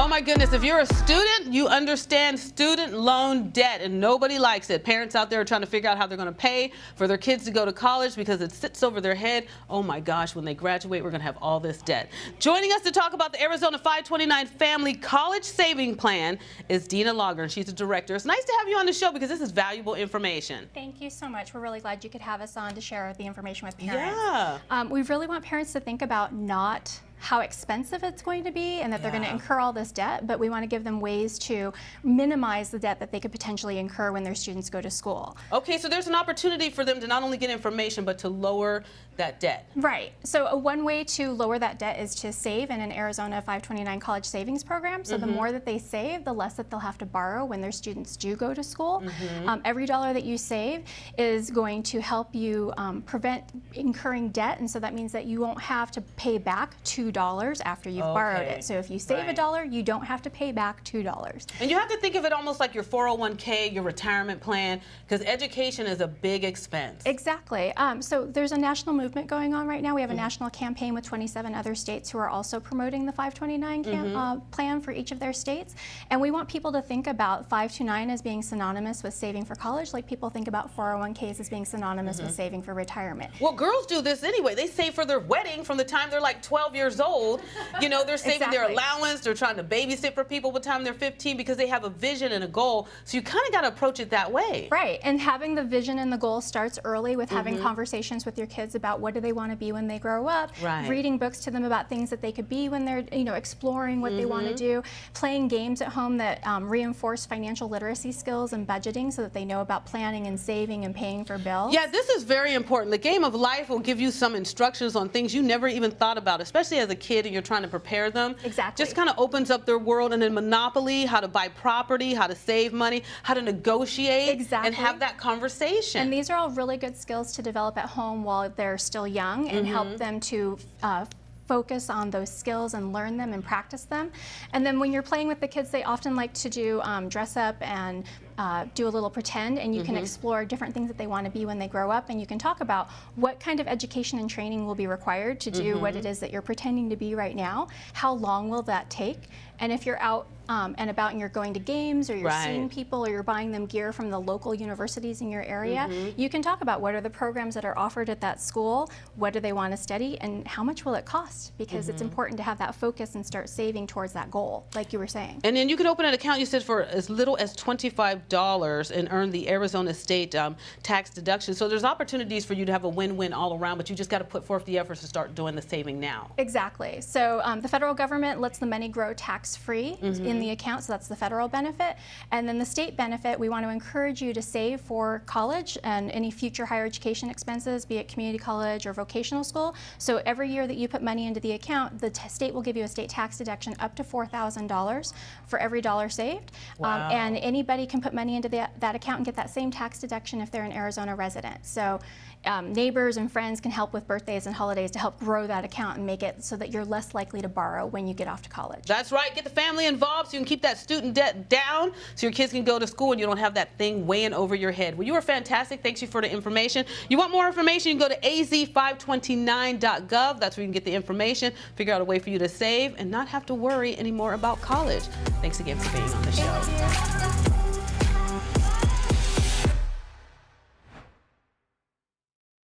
Oh my goodness, if you're a student, you understand student loan debt, and nobody likes it. Parents out there are trying to figure out how they're going to pay for their kids to go to college because it sits over their head. Oh my gosh, when they graduate, we're going to have all this debt. Joining us to talk about the Arizona 529 Family College Saving Plan is Deena Lager, and she's the director. It's nice to have you on the show because this is valuable information. Thank you so much. We're really glad you could have us on to share the information with parents. Yeah. We really want parents to think about not how expensive it's going to be and that they're going to incur all this debt, but we want to give them ways to minimize the debt that they could potentially incur when their students go to school. Okay, so there's an opportunity for them to not only get information, but to lower that debt. Right. So one way to lower that debt is to save in an Arizona 529 college savings program. So the more that they save, the less that they'll have to borrow when their students do go to school. Every dollar that you save is going to help you prevent incurring debt, and so that means that you won't have to pay back $2 after you've borrowed it. So if you save $1, you don't have to pay back $2. And you have to think of it almost like your 401k, your retirement plan, because education is a big expense. Exactly. So there's a national movement going on right now. We have a national campaign with 27 other states who are also promoting the 529 plan for each of their states. And we want people to think about 529 as being synonymous with saving for college, like people think about 401ks as being synonymous with saving for retirement. Well, girls do this anyway. They save for their wedding from the time they're like 12 years old. You know, they're saving their allowance. They're trying to babysit for people by the time they're 15 because they have a vision and a goal. So you kind of got to approach it that way. Right. And having the vision and the goal starts early with having conversations with your kids about what do they want to be when they grow up, reading books to them about things that they could be when they're, exploring what they want to do, playing games at home that reinforce financial literacy skills and budgeting so that they know about planning and saving and paying for bills. Yeah, this is very important. The game of life will give you some instructions on things you never even thought about, especially as a kid and you're trying to prepare them. Exactly. Just kind of opens up their world. And then Monopoly, how to buy property, how to save money, how to negotiate and have that conversation. And these are all really good skills to develop at home while they're still young and help them to focus on those skills and learn them and practice them. And then when you're playing with the kids, they often like to do dress up and do a little pretend, and you can explore different things that they want to be when they grow up, and you can talk about what kind of education and training will be required to do what it is that you're pretending to be right now. How long will that take? And if you're out and about and you're going to games or you're seeing people or you're buying them gear from the local universities in your area, you can talk about what are the programs that are offered at that school, what do they want to study, and how much will it cost? Because it's important to have that focus and start saving towards that goal, like you were saying. And then you can open an account, you said, for as little as $25 and earn the Arizona state tax deduction. So there's opportunities for you to have a win-win all around, but you just got to put forth the efforts to start doing the saving now. Exactly. So the federal government lets the money grow tax-free in the account, so that's the federal benefit. And then the state benefit, we want to encourage you to save for college and any future higher education expenses, be it community college or vocational school. So every year that you put money into the account, the state will give you a state tax deduction up to $4,000 for every dollar saved. And anybody can put money into that account and get that same tax deduction if they're an Arizona resident. So neighbors and friends can help with birthdays and holidays to help grow that account and make it so that you're less likely to borrow when you get off to college. That's right. Get the family involved so you can keep that student debt down so your kids can go to school and you don't have that thing weighing over your head. Well, you were fantastic. Thanks you for the information. You want more information, you can go to az529.gov. That's where you can get the information, figure out a way for you to save and not have to worry anymore about college. Thanks again for being on the show.